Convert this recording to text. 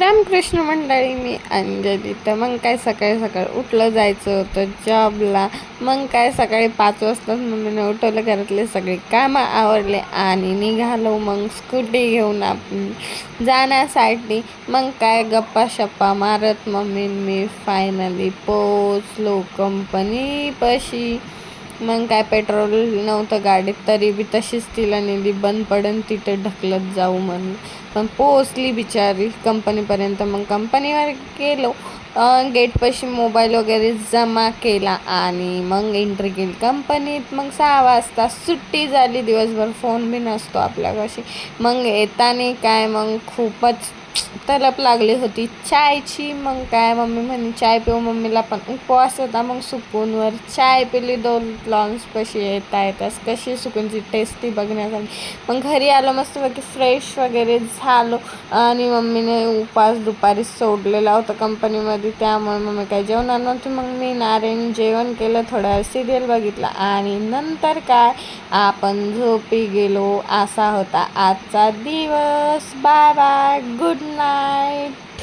रामकृष्ण मंडळी, मी अंजली. तर मग काय सकाळी सकाळी उठलं, जायचं होतं जॉबला. मग काय सकाळी 5 वाजताच मम्मीने उठवलं, घरातले सगळे कामं आवरले आणि निघालो मग स्कूटी घेऊन आपण जाण्यासाठी. मग काय गप्पा शप्पा मारत मम्मी मी फायनली पोचलो कंपनीपाशी. मग काय पेट्रोल नव्हतं गाडीत, तरी बी तशीच तिला नेली, बंद पडन तिथे ढकलत जाऊ म्हणून. पण पोचली बिचारी कंपनीपर्यंत. मग कंपनीवर गेलो, गेटपाशी मोबाईल वगैरे जमा केला आणि मग एंट्री केली कंपनीत. मग 6 वाजता सुट्टी झाली, दिवसभर फोन बी नसतो आपल्यापाशी. मग येताना काय मग खूपच तलप लागली होती चायची. मग काय मम्मी म्हणे चाय पिऊ, मम्मीला पण उपवास होता. मग सुकूनवर चाय पिली 2 कशी येताच कशी सुकूनची टेस्टी बघण्यासाठी. मग घरी आलो, मस्तपैकी फ्रेश वगैरे झालो आणि मम्मीने उपवास दुपारी सोडलेला होता कंपनीमध्ये, त्यामुळे मम्मी काय जेवणार नव्हती. मग मी नारायण जेवण केलं, थोडा सिरियल बघितला आणि नंतर काय आपण झोपी गेलो. असा होता आजचा दिवस. Bye bye, good night.